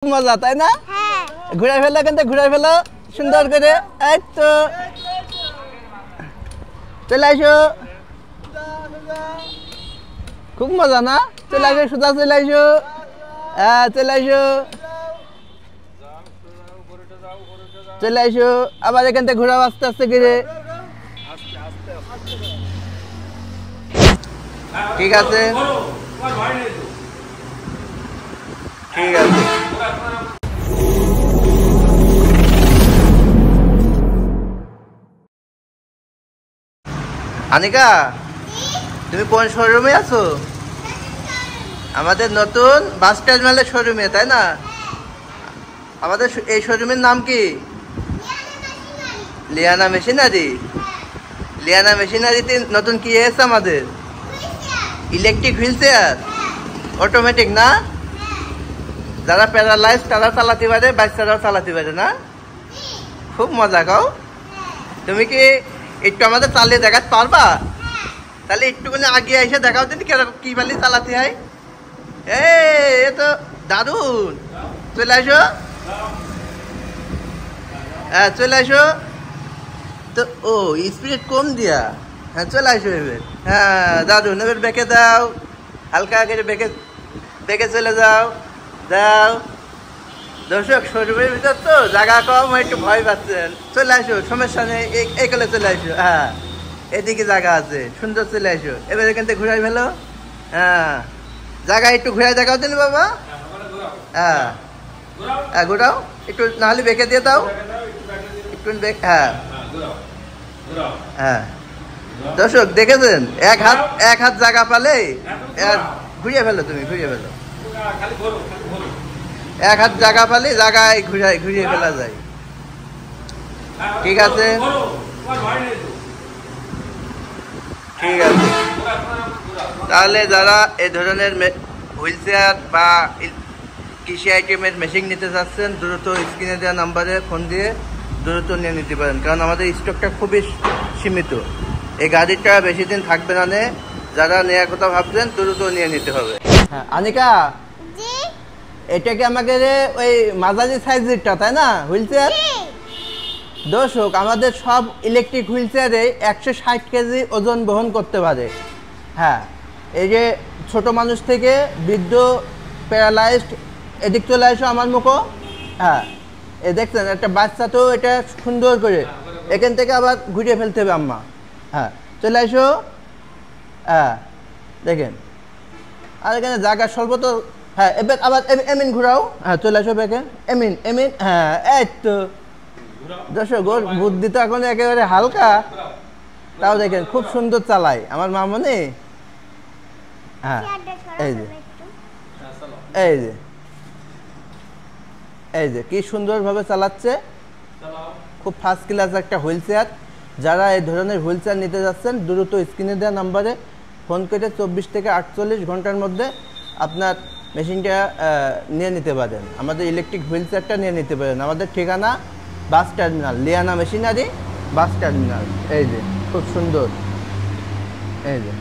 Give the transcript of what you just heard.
মজা তাই না? হ্যাঁ ঘুরাই ফেলো কিন্তু ঘুরাই ফেলো সুন্দর করে। এই তো চলে আসো, খুব মজা না? চলে আসো সুধা, চলে আসো। হ্যাঁ চলে আসো, চলে আসো। আবার এখান থেকে ঘোরাও আস্তে আস্তে করে। ঠিক আছে ঠিক আছে। আনিকা, তুমি কোন শোরুমে আছো? আমাদের নতুন বাস টার্মিনালের শোরুমে, তাই না? আমাদের এই শোরুমের নাম কি? Liana machinery. লিয়ানা মেশিনারিতে নতুন কি এসেছে আমাদের? ইলেকট্রিক হুইল চেয়ার, অটোমেটিক না? যারা প্যারালাইজ তারা চালাতে পারে, বাচ্চারাও চালাতে পারে না? খুব মজা খাও। তুমি কি একটু আমাদের চালিয়ে দেখাতে পারবা? তাহলে একটুখানি আগে এসে দেখাও দিন কি পালি চালাতে হয়। এ তো দারুন। চলে আসো, হ্যাঁ চলে আসো। তো ও স্পিড কম দিয়া, হ্যাঁ চলে আসো এবার। হ্যাঁ দারুন, এবার বেঁকে দাও, হালকা করে বেঁকে বেঁকে চলে যাও। দাও। দর্শক শোরুমের ভিতর তো জায়গা কম, একটু ভয় পাচ্ছেন। চলে আসো, সমস্যা নেই, এই কলে চলে আসো। হ্যাঁ এদিকে জায়গা আছে, সুন্দর। চলে আসো এবার, এখান থেকে ঘুরাই ফেলো। হ্যাঁ জায়গা একটু ঘুরাই দেখাও দিন বাবা। হ্যাঁ হ্যাঁ ঘুরাও একটু, নাহলে বেঁকে দিয়ে দাও একটু। হ্যাঁ হ্যাঁ দর্শক দেখেছেন, এক হাত জায়গা পালে ঘুরিয়ে ফেলো, তুমি ঘুরিয়ে ফেলো। এক হাত জায়গা পালে জায়গায় ঘুরিয়ে ফেলা যায়। ঠিক আছে ঠিক আছে। তাহলে যারা এই ধরনের হুইল চেয়ার বা কৃষি আইটেমের মেশিন নিতে চাচ্ছেন, দ্রুত স্ক্রিনে দেওয়া নাম্বারে ফোন দিয়ে দ্রুত নিয়ে নিতে পারেন, কারণ আমাদের স্টকটা খুবই সীমিত। এই গাড়িটা বেশি দিন থাকবে না। যারা নেওয়ার কথা ভাবছেন দ্রুত নিয়ে নিতে হবে। হ্যাঁ আনিকা, এটা কি আমাকে ওই মাঝারি সাইজেরটা তাই না হুইল চেয়ার? দর্শক আমাদের সব ইলেকট্রিক হুইল চেয়ারে 160 কেজি ওজন বহন করতে পারে। হ্যাঁ এই যে ছোট মানুষ থেকে বৃদ্ধ, প্যারালাইজড, এদিক চলে আসো আমার মুখো। হ্যাঁ এই দেখছেন একটা বাচ্চা, তো এটা সুন্দর করে এখান থেকে আবার ঘুরিয়ে ফেলতে হবে আম্মা। হ্যাঁ চলে আসো। হ্যাঁ দেখেন, আর এখানে জায়গা স্বল্প তো। হ্যাঁ এবার আবার এমিন ঘুরাও। হ্যাঁ চলে আসো বেকে, এমিন এমিন। হ্যাঁ এই তো দর্শক, ওর বুদ্ধি তো এখন একেবারে হালকা, তাও দেখেন খুব সুন্দর চালায় আমার মামনি। হ্যাঁ এই যে এই যে এই যে কি সুন্দরভাবে চালাচ্ছে, খুব ফার্স্ট ক্লাস একটা হুইল চেয়ার। যারা এই ধরনের হুইল চেয়ার নিতে যাচ্ছেন দ্রুত স্ক্রিনে দেওয়া নাম্বারে ফোন করে 24 থেকে 48 ঘন্টার মধ্যে আপনার মেশিনটা নিয়ে নিতে পারেন। আমাদের ইলেকট্রিক হুইল চেয়ারটা নিয়ে নিতে পারেন। আমাদের ঠিকানা bus terminal, Liana machinery bus terminal. এই যে খুব সুন্দর, এই যে